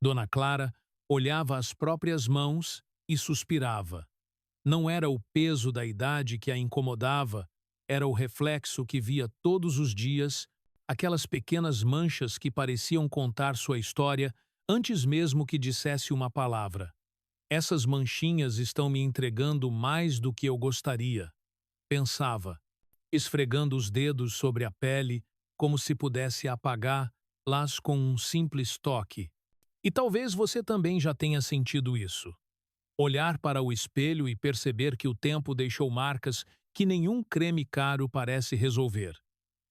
Dona Clara olhava as próprias mãos e suspirava. Não era o peso da idade que a incomodava, era o reflexo que via todos os dias, aquelas pequenas manchas que pareciam contar sua história antes mesmo que dissesse uma palavra. Essas manchinhas estão me entregando mais do que eu gostaria, pensava, esfregando os dedos sobre a pele como se pudesse apagá-las com um simples toque. E talvez você também já tenha sentido isso. Olhar para o espelho e perceber que o tempo deixou marcas que nenhum creme caro parece resolver.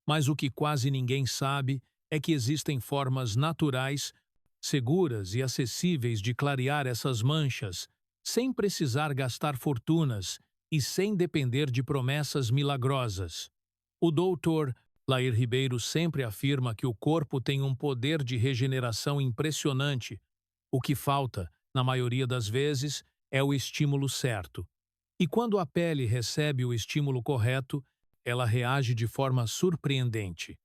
Mas o que quase ninguém sabe é que existem formas naturais, seguras e acessíveis de clarear essas manchas, sem precisar gastar fortunas e sem depender de promessas milagrosas. O doutor Lair Ribeiro sempre afirma que o corpo tem um poder de regeneração impressionante. O que falta, na maioria das vezes, é o estímulo certo. E quando a pele recebe o estímulo correto, ela reage de forma surpreendente.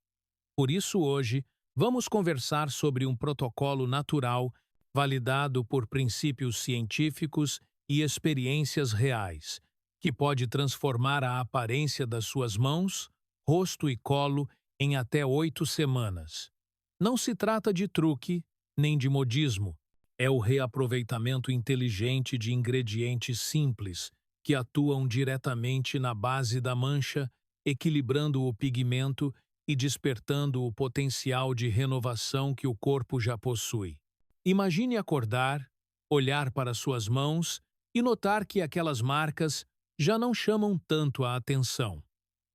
Por isso, hoje, vamos conversar sobre um protocolo natural, validado por princípios científicos e experiências reais, que pode transformar a aparência das suas mãos, rosto e colo em até 8 semanas. Não se trata de truque, nem de modismo. É o reaproveitamento inteligente de ingredientes simples, que atuam diretamente na base da mancha, equilibrando o pigmento e despertando o potencial de renovação que o corpo já possui. Imagine acordar, olhar para suas mãos e notar que aquelas marcas já não chamam tanto a atenção,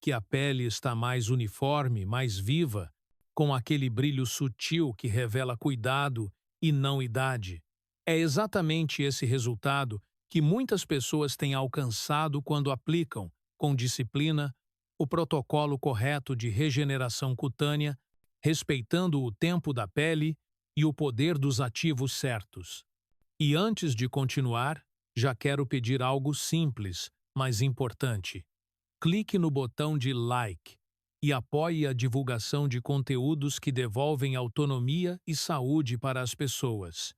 que a pele está mais uniforme, mais viva, com aquele brilho sutil que revela cuidado e não idade. É exatamente esse resultado que muitas pessoas têm alcançado quando aplicam, com disciplina, o protocolo correto de regeneração cutânea, respeitando o tempo da pele e o poder dos ativos certos. E antes de continuar, já quero pedir algo simples, mas importante. Clique no botão de like e apoie a divulgação de conteúdos que devolvem autonomia e saúde para as pessoas.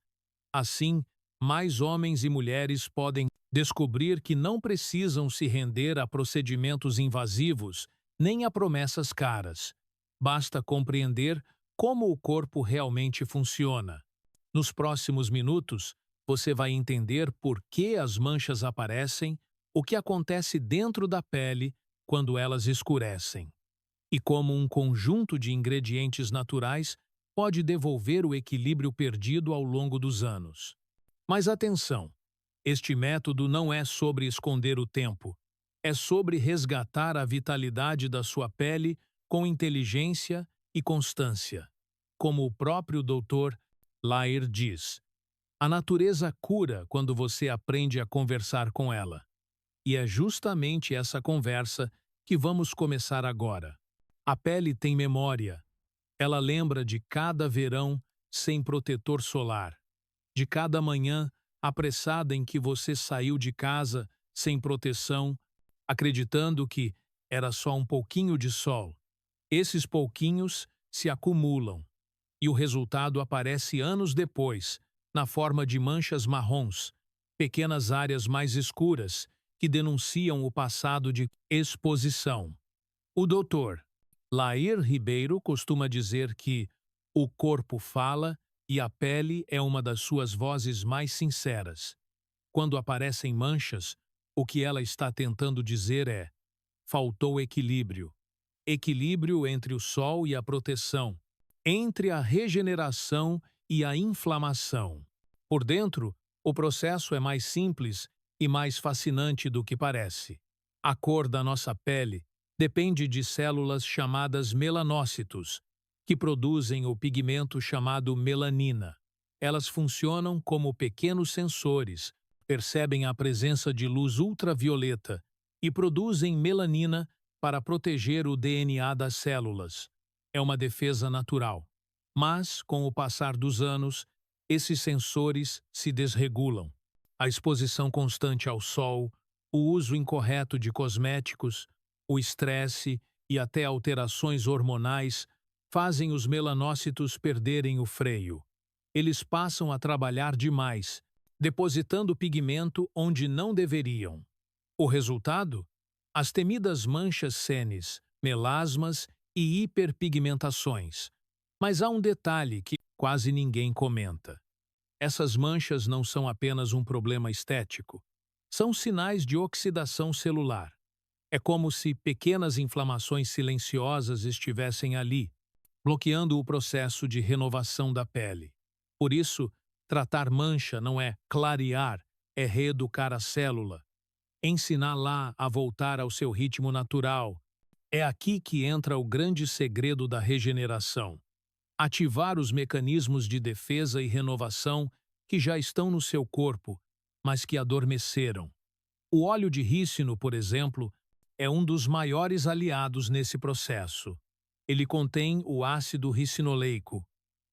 Assim, mais homens e mulheres podem descobrir que não precisam se render a procedimentos invasivos nem a promessas caras. Basta compreender como o corpo realmente funciona. Nos próximos minutos, você vai entender por que as manchas aparecem, o que acontece dentro da pele quando elas escurecem, e como um conjunto de ingredientes naturais pode devolver o equilíbrio perdido ao longo dos anos. Mas atenção! Este método não é sobre esconder o tempo. É sobre resgatar a vitalidade da sua pele com inteligência e constância. Como o próprio Dr. Lair diz, a natureza cura quando você aprende a conversar com ela. E é justamente essa conversa que vamos começar agora. A pele tem memória. Ela lembra de cada verão sem protetor solar, de cada manhã apressada em que você saiu de casa sem proteção, acreditando que era só um pouquinho de sol. Esses pouquinhos se acumulam, e o resultado aparece anos depois, na forma de manchas marrons, pequenas áreas mais escuras que denunciam o passado de exposição. O doutor Lair Ribeiro costuma dizer que o corpo fala e a pele é uma das suas vozes mais sinceras. Quando aparecem manchas, o que ela está tentando dizer é: faltou equilíbrio. Equilíbrio entre o sol e a proteção, entre a regeneração e a inflamação. Por dentro, o processo é mais simples e mais fascinante do que parece. A cor da nossa pele depende de células chamadas melanócitos, que produzem o pigmento chamado melanina. Elas funcionam como pequenos sensores, percebem a presença de luz ultravioleta e produzem melanina para proteger o DNA das células. É uma defesa natural. Mas, com o passar dos anos, esses sensores se desregulam. A exposição constante ao sol, o uso incorreto de cosméticos, o estresse e até alterações hormonais fazem os melanócitos perderem o freio. eles passam a trabalhar demais, depositando pigmento onde não deveriam. O resultado? As temidas manchas senes, melasmas e hiperpigmentações. Mas há um detalhe que quase ninguém comenta. Essas manchas não são apenas um problema estético. São sinais de oxidação celular. É como se pequenas inflamações silenciosas estivessem ali, bloqueando o processo de renovação da pele. Por isso, tratar mancha não é clarear, é reeducar a célula, ensiná-la a voltar ao seu ritmo natural. É aqui que entra o grande segredo da regeneração. Ativar os mecanismos de defesa e renovação que já estão no seu corpo, mas que adormeceram. O óleo de rícino, por exemplo, é um dos maiores aliados nesse processo. Ele contém o ácido ricinoleico,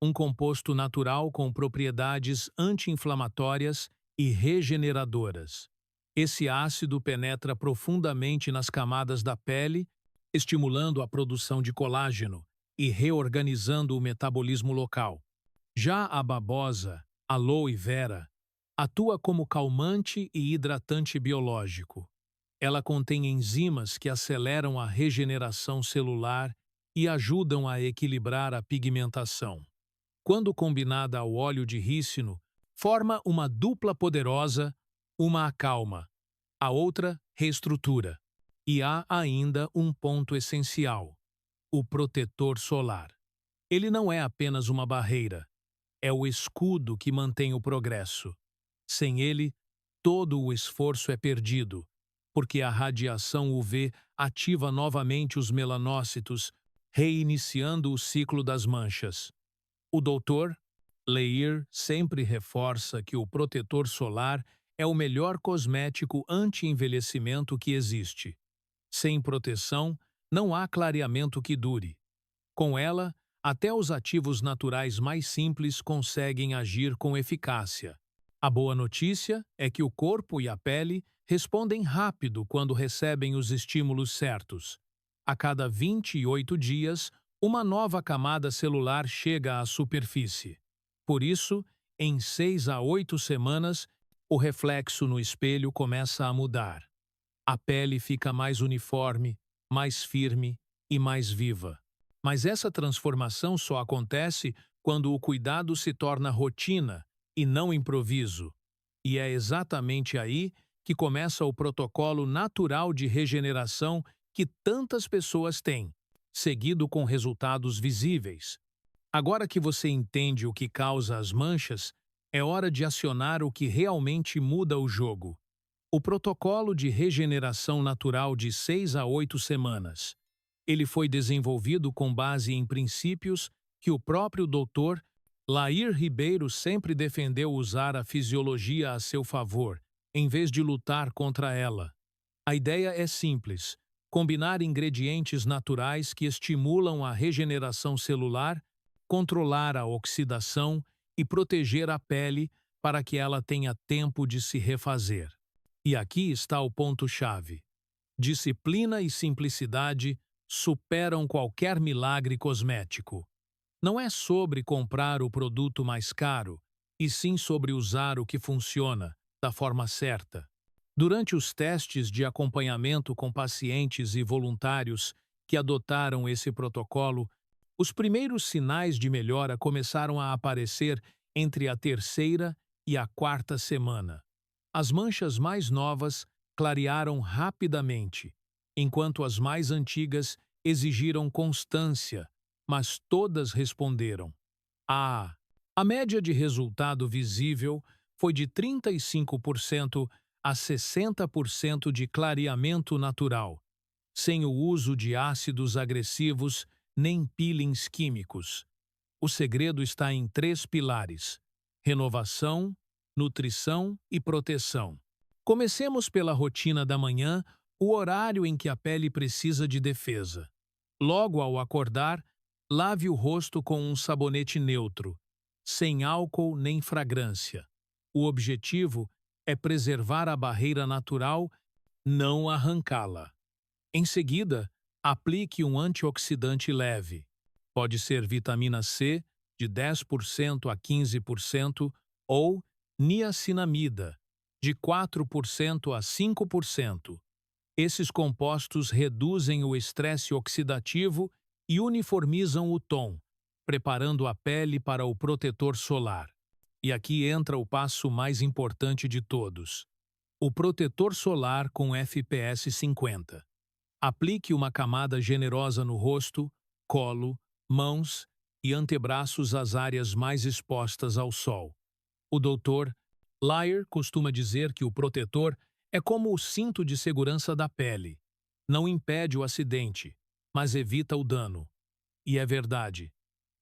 um composto natural com propriedades anti-inflamatórias e regeneradoras. Esse ácido penetra profundamente nas camadas da pele, estimulando a produção de colágeno e reorganizando o metabolismo local. Já a babosa, aloe vera, atua como calmante e hidratante biológico. Ela contém enzimas que aceleram a regeneração celular e ajudam a equilibrar a pigmentação. Quando combinada ao óleo de rícino, forma uma dupla poderosa, uma acalma, a outra reestrutura. E há ainda um ponto essencial: o protetor solar. Ele não é apenas uma barreira, é o escudo que mantém o progresso. Sem ele, todo o esforço é perdido, porque a radiação UV ativa novamente os melanócitos, reiniciando o ciclo das manchas. O Dr. Lair sempre reforça que o protetor solar é o melhor cosmético anti-envelhecimento que existe. Sem proteção, não há clareamento que dure. Com ela, até os ativos naturais mais simples conseguem agir com eficácia. A boa notícia é que o corpo e a pele respondem rápido quando recebem os estímulos certos. A cada 28 dias, uma nova camada celular chega à superfície. Por isso, em 6 a 8 semanas, o reflexo no espelho começa a mudar. A pele fica mais uniforme, mais firme e mais viva. Mas essa transformação só acontece quando o cuidado se torna rotina e não improviso. E é exatamente aí que começa o protocolo natural de regeneração que tantas pessoas têm, seguido com resultados visíveis. Agora que você entende o que causa as manchas, é hora de acionar o que realmente muda o jogo. O protocolo de regeneração natural de 6 a 8 semanas. Ele foi desenvolvido com base em princípios que o próprio Dr. Lair Ribeiro sempre defendeu usar a fisiologia a seu favor, em vez de lutar contra ela. A ideia é simples: combinar ingredientes naturais que estimulam a regeneração celular, controlar a oxidação e proteger a pele para que ela tenha tempo de se refazer. E aqui está o ponto-chave. Disciplina e simplicidade superam qualquer milagre cosmético. Não é sobre comprar o produto mais caro, e sim sobre usar o que funciona, da forma certa. Durante os testes de acompanhamento com pacientes e voluntários que adotaram esse protocolo, os primeiros sinais de melhora começaram a aparecer entre a terceira e a quarta semana. As manchas mais novas clarearam rapidamente, enquanto as mais antigas exigiram constância, mas todas responderam. A média de resultado visível foi de 35% a 60% de clareamento natural, sem o uso de ácidos agressivos nem peelings químicos. O segredo está em 3 pilares: renovação, nutrição e proteção. Comecemos pela rotina da manhã, o horário em que a pele precisa de defesa. Logo ao acordar, lave o rosto com um sabonete neutro, sem álcool nem fragrância. O objetivo é preservar a barreira natural, não arrancá-la. Em seguida, aplique um antioxidante leve. Pode ser vitamina C, de 10% a 15%, ou niacinamida, de 4% a 5%. Esses compostos reduzem o estresse oxidativo e uniformizam o tom, preparando a pele para o protetor solar. E aqui entra o passo mais importante de todos: o protetor solar com FPS 50. Aplique uma camada generosa no rosto, colo, mãos e antebraços, às áreas mais expostas ao sol. O Dr. Lyer costuma dizer que o protetor é como o cinto de segurança da pele. Não impede o acidente, mas evita o dano. E é verdade.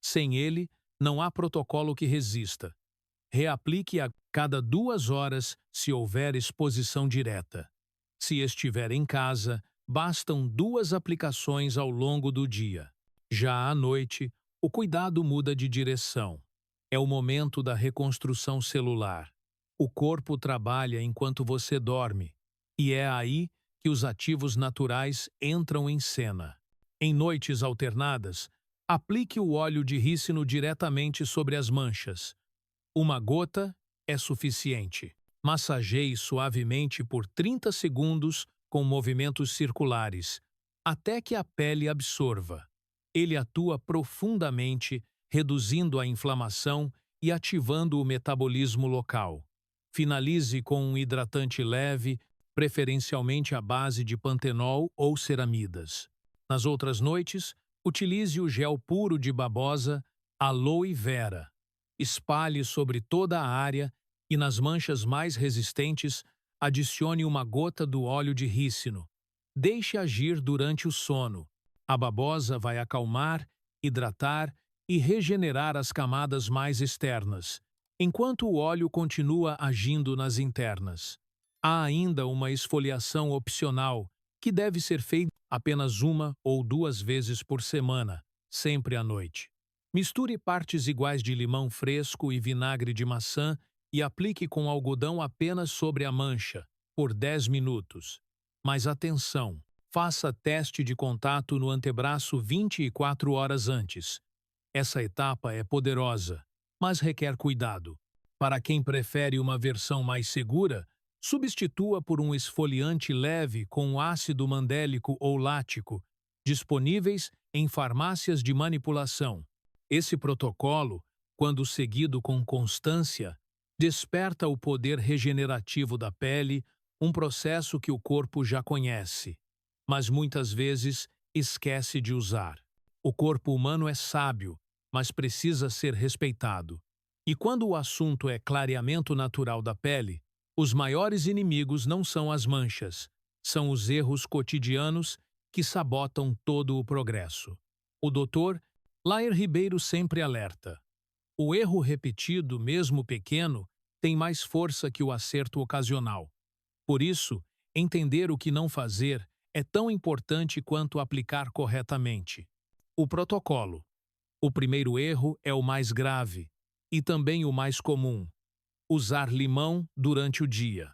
Sem ele, não há protocolo que resista. Reaplique a cada 2 horas se houver exposição direta. Se estiver em casa, bastam 2 aplicações ao longo do dia. Já à noite, o cuidado muda de direção. É o momento da reconstrução celular. O corpo trabalha enquanto você dorme, e é aí que os ativos naturais entram em cena. Em noites alternadas, aplique o óleo de rícino diretamente sobre as manchas. Uma gota é suficiente. Massageie suavemente por 30 segundos com movimentos circulares, até que a pele absorva. Ele atua profundamente, reduzindo a inflamação e ativando o metabolismo local. Finalize com um hidratante leve, preferencialmente à base de pantenol ou ceramidas. Nas outras noites, utilize o gel puro de babosa aloe vera. Espalhe sobre toda a área e, nas manchas mais resistentes, adicione uma gota do óleo de rícino. Deixe agir durante o sono. A babosa vai acalmar, hidratar e regenerar as camadas mais externas, enquanto o óleo continua agindo nas internas. Há ainda uma esfoliação opcional, que deve ser feita apenas 1 ou 2 vezes por semana, sempre à noite. Misture partes iguais de limão fresco e vinagre de maçã e aplique com algodão apenas sobre a mancha, por 10 minutos. Mas atenção! Faça teste de contato no antebraço 24 horas antes. Essa etapa é poderosa, mas requer cuidado. Para quem prefere uma versão mais segura, substitua por um esfoliante leve com ácido mandélico ou lático, disponíveis em farmácias de manipulação. Esse protocolo, quando seguido com constância, desperta o poder regenerativo da pele, um processo que o corpo já conhece, mas muitas vezes esquece de usar. O corpo humano é sábio, mas precisa ser respeitado. E quando o assunto é clareamento natural da pele, os maiores inimigos não são as manchas, são os erros cotidianos que sabotam todo o progresso. O Dr. Lyer Ribeiro sempre alerta: o erro repetido, mesmo pequeno, tem mais força que o acerto ocasional. Por isso, entender o que não fazer é tão importante quanto aplicar corretamente. O protocolo. O primeiro erro é o mais grave e também o mais comum: usar limão durante o dia.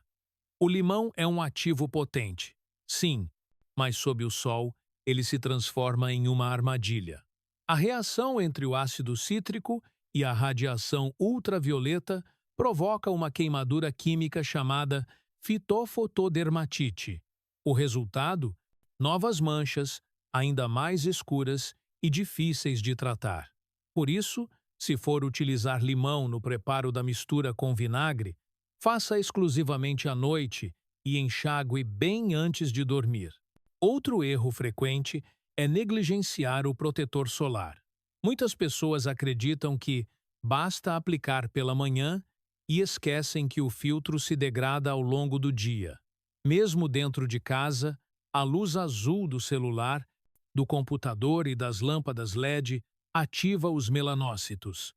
O limão é um ativo potente, sim, mas sob o sol ele se transforma em uma armadilha. A reação entre o ácido cítrico e a radiação ultravioleta provoca uma queimadura química chamada fitofotodermatite. O resultado? Novas manchas, ainda mais escuras e difíceis de tratar. Por isso, se for utilizar limão no preparo da mistura com vinagre, faça exclusivamente à noite e enxague bem antes de dormir. Outro erro frequente é negligenciar o protetor solar. Muitas pessoas acreditam que basta aplicar pela manhã e esquecem que o filtro se degrada ao longo do dia. Mesmo dentro de casa, a luz azul do celular, do computador e das lâmpadas LED ativa os melanócitos.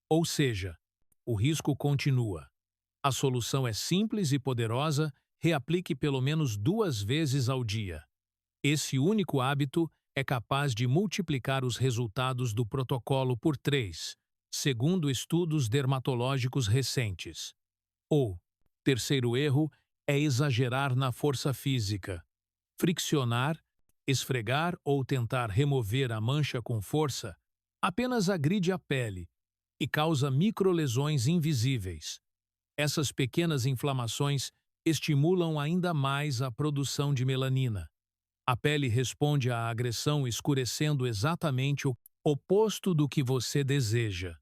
Ou seja, o risco continua. A solução é simples e poderosa: reaplique pelo menos 2 vezes ao dia. Esse único hábito é capaz de multiplicar os resultados do protocolo por 3, segundo estudos dermatológicos recentes. O terceiro erro é exagerar na força física. Friccionar, esfregar ou tentar remover a mancha com força apenas agride a pele e causa microlesões invisíveis. Essas pequenas inflamações estimulam ainda mais a produção de melanina. A pele responde à agressão escurecendo exatamente o oposto do que você deseja.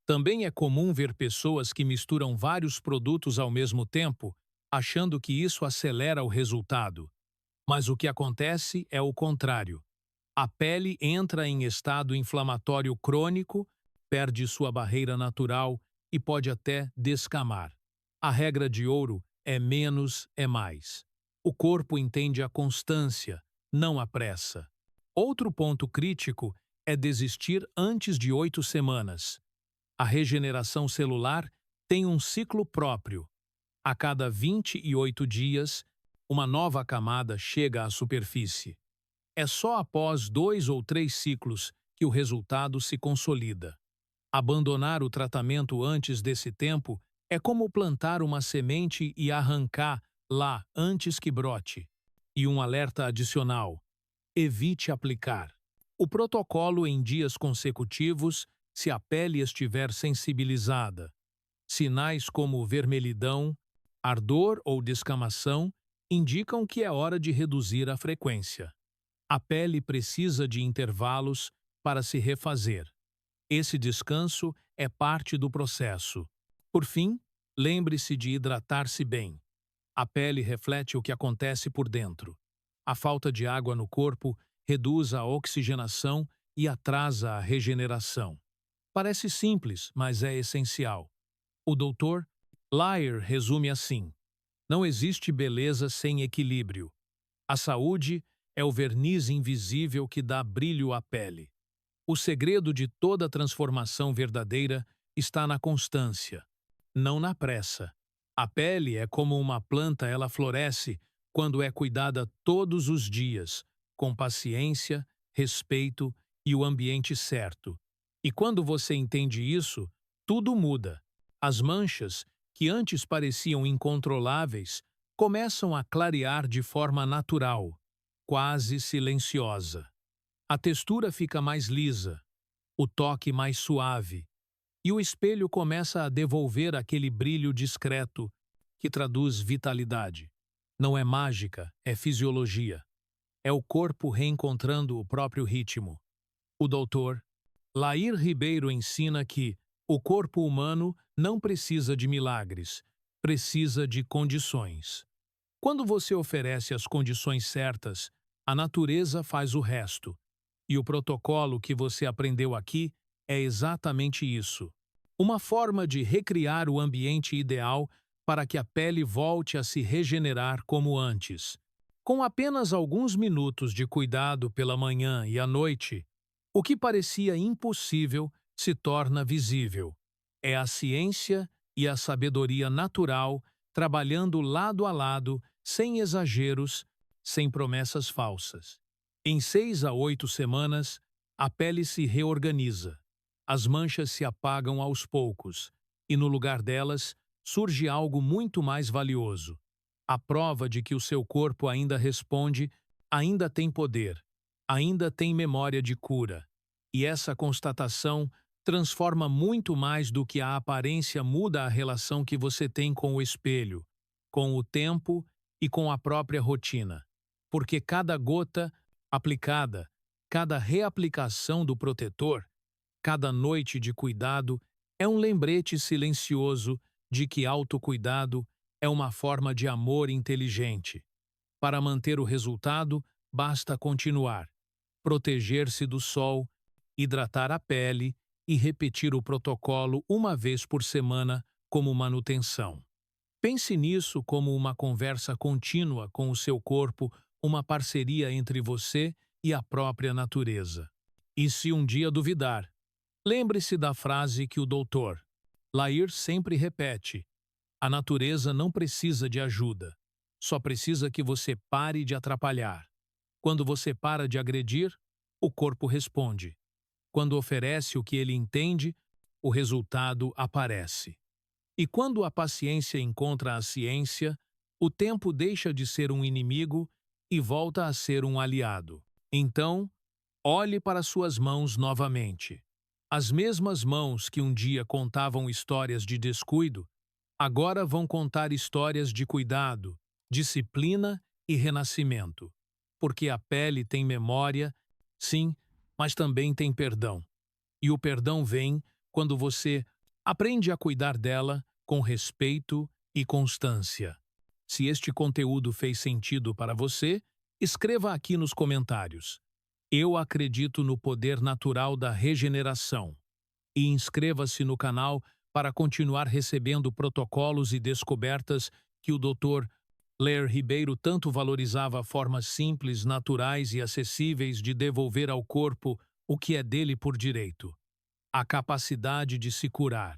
Também é comum ver pessoas que misturam vários produtos ao mesmo tempo, achando que isso acelera o resultado. Mas o que acontece é o contrário. A pele entra em estado inflamatório crônico, perde sua barreira natural e pode até descamar. A regra de ouro é menos é mais. O corpo entende a constância, não a pressa. Outro ponto crítico é desistir antes de 8 semanas. A regeneração celular tem um ciclo próprio. A cada 28 dias, uma nova camada chega à superfície. É só após 2 ou 3 ciclos que o resultado se consolida. Abandonar o tratamento antes desse tempo é como plantar uma semente e arrancar lá antes que brote. E um alerta adicional: evite aplicar o protocolo em dias consecutivos se a pele estiver sensibilizada. Sinais como vermelhidão, ardor ou descamação indicam que é hora de reduzir a frequência. A pele precisa de intervalos para se refazer. Esse descanso é parte do processo. Por fim, lembre-se de hidratar-se bem. A pele reflete o que acontece por dentro. A falta de água no corpo reduz a oxigenação e atrasa a regeneração. Parece simples, mas é essencial. O Dr. Lyer resume assim: não existe beleza sem equilíbrio. A saúde é o verniz invisível que dá brilho à pele. O segredo de toda transformação verdadeira está na constância, não na pressa. A pele é como uma planta, ela floresce quando é cuidada todos os dias, com paciência, respeito e o ambiente certo. E quando você entende isso, tudo muda. As manchas, que antes pareciam incontroláveis, começam a clarear de forma natural, quase silenciosa. A textura fica mais lisa, o toque mais suave, e o espelho começa a devolver aquele brilho discreto que traduz vitalidade. Não é mágica, é fisiologia. É o corpo reencontrando o próprio ritmo. O doutor Lair Ribeiro ensina que o corpo humano não precisa de milagres, precisa de condições. Quando você oferece as condições certas, a natureza faz o resto. E o protocolo que você aprendeu aqui é exatamente isso. Uma forma de recriar o ambiente ideal para que a pele volte a se regenerar como antes. Com apenas alguns minutos de cuidado pela manhã e à noite, o que parecia impossível se torna visível. É a ciência e a sabedoria natural trabalhando lado a lado, sem exageros, sem promessas falsas. Em 6 a 8 semanas, a pele se reorganiza. As manchas se apagam aos poucos, e no lugar delas surge algo muito mais valioso. A prova de que o seu corpo ainda responde, ainda tem poder, ainda tem memória de cura. E essa constatação transforma muito mais do que a aparência, muda a relação que você tem com o espelho, com o tempo e com a própria rotina. Porque cada gota aplicada, cada reaplicação do protetor, cada noite de cuidado é um lembrete silencioso de que autocuidado é uma forma de amor inteligente. Para manter o resultado, basta continuar, proteger-se do sol, hidratar a pele e repetir o protocolo uma vez por semana como manutenção. Pense nisso como uma conversa contínua com o seu corpo, uma parceria entre você e a própria natureza. E se um dia duvidar, lembre-se da frase que o Dr. Lair sempre repete: a natureza não precisa de ajuda, só precisa que você pare de atrapalhar. Quando você para de agredir, o corpo responde. Quando oferece o que ele entende, o resultado aparece. E quando a paciência encontra a ciência, o tempo deixa de ser um inimigo e volta a ser um aliado. Então, olhe para suas mãos novamente. As mesmas mãos que um dia contavam histórias de descuido, agora vão contar histórias de cuidado, disciplina e renascimento. Porque a pele tem memória, sim, mas também tem perdão. E o perdão vem quando você aprende a cuidar dela com respeito e constância. Se este conteúdo fez sentido para você, escreva aqui nos comentários. Eu acredito no poder natural da regeneração. E inscreva-se no canal para continuar recebendo protocolos e descobertas que o Dr. Lair Ribeiro tanto valorizava, formas simples, naturais e acessíveis de devolver ao corpo o que é dele por direito: a capacidade de se curar.